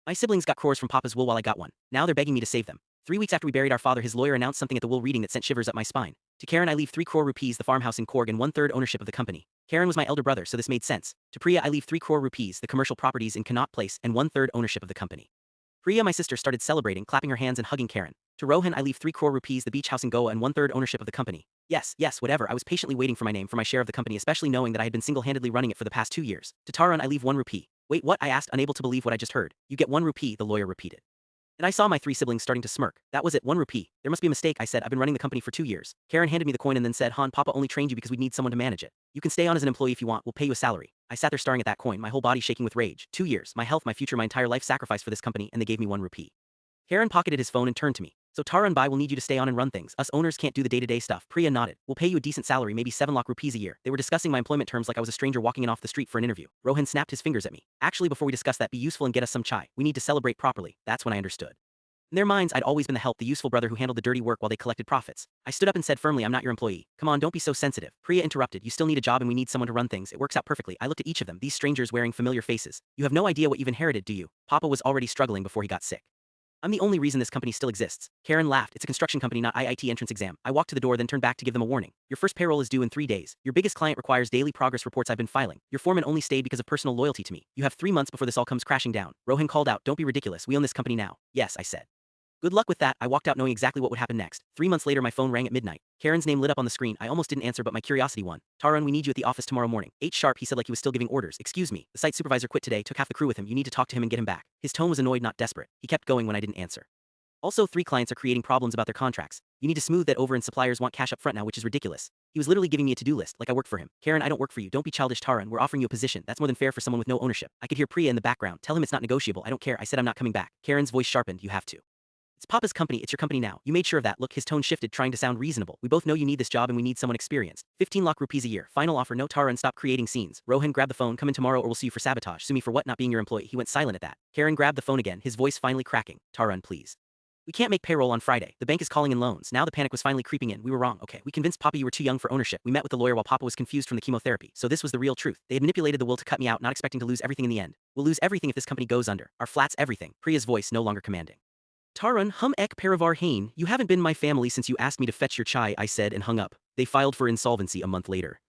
My siblings got crores from Papa's wool while I got one. Now they're begging me to save them. 3 weeks after we buried our father, his lawyer announced something at the will reading that sent shivers up my spine. To Karen, I leave 3 crore rupees, the farmhouse in Korg, and 1/3 ownership of the company. Karen was my elder brother, so this made sense. To Priya, I leave 3 crore rupees, the commercial properties in Connaught Place, and 1/3 ownership of the company. Priya, my sister, started celebrating, clapping her hands and hugging Karen. To Rohan, I leave 3 crore rupees, the beach house in Goa, and 1/3 ownership of the company. Yes, yes, whatever. I was patiently waiting for my name for my share of the company, especially knowing that I had been single-handedly running it for the past 2 years. To Taran, I leave 1 rupee. Wait, what? I asked, unable to believe what I just heard. You get 1 rupee, the lawyer repeated. And I saw my 3 siblings starting to smirk. That was it, 1 rupee. There must be a mistake, I said. I've been running the company for 2 years. Karen handed me the coin and then said, Han, Papa only trained you because we need someone to manage it. You can stay on as an employee if you want, we'll pay you a salary. I sat there staring at that coin, my whole body shaking with rage. 2 years, my health, my future, my entire life sacrificed for this company, and they gave me 1 rupee. Karen pocketed his phone and turned to me. So Tara and Bai will need you to stay on and run things. Us owners can't do the day-to-day stuff. Priya nodded. We'll pay you a decent salary, maybe 7 lakh rupees a year. They were discussing my employment terms like I was a stranger walking in off the street for an interview. Rohan snapped his fingers at me. Actually, before we discuss that, be useful and get us some chai. We need to celebrate properly. That's when I understood. In their minds, I'd always been the help, the useful brother who handled the dirty work while they collected profits. I stood up and said firmly, I'm not your employee. Come on, don't be so sensitive. Priya interrupted. You still need a job and we need someone to run things. It works out perfectly. I looked at each of them, these strangers wearing familiar faces. You have no idea what you've inherited, do you? Papa was already struggling before he got sick. I'm the only reason this company still exists. Karen laughed. It's a construction company, not IIT entrance exam. I walked to the door, then turned back to give them a warning. Your first payroll is due in 3 days. Your biggest client requires daily progress reports I've been filing. Your foreman only stayed because of personal loyalty to me. You have 3 months before this all comes crashing down. Rohan called out, don't be ridiculous. We own this company now. Yes, I said. Good luck with that. I walked out knowing exactly what would happen next. 3 months later, my phone rang at midnight. Karen's name lit up on the screen. I almost didn't answer, but my curiosity won. Taran, we need you at the office tomorrow morning. 8 sharp, he said like he was still giving orders. Excuse me. The site supervisor quit today, took half the crew with him. You need to talk to him and get him back. His tone was annoyed, not desperate. He kept going when I didn't answer. Also, 3 clients are creating problems about their contracts. You need to smooth that over and suppliers want cash up front now, which is ridiculous. He was literally giving me a to-do list, like I work for him. Karen, I don't work for you. Don't be childish, Taran. We're offering you a position. That's more than fair for someone with no ownership. I could hear Priya in the background. Tell him it's not negotiable. I don't care. I said I'm not coming back. Karen's voice sharpened. You have to. It's Papa's company, it's your company now. You made sure of that. Look, his tone shifted, trying to sound reasonable. We both know you need this job and we need someone experienced. 15 lakh rupees a year. Final offer, no Tara, and stop creating scenes. Rohan, grab the phone, come in tomorrow or we'll sue you for sabotage. Sue me for what? Not being your employee. He went silent at that. Karen grabbed the phone again, his voice finally cracking. Taran, please. We can't make payroll on Friday. The bank is calling in loans. Now the panic was finally creeping in. We were wrong. Okay, we convinced Papa you were too young for ownership. We met with the lawyer while Papa was confused from the chemotherapy. So this was the real truth. They had manipulated the will to cut me out, not expecting to lose everything in the end. We'll lose everything if this company goes under. Our flats, everything. Priya's voice no longer commanding. Taran, hum ek parivar hain, you haven't been my family since you asked me to fetch your chai, I said and hung up. They filed for insolvency a month later.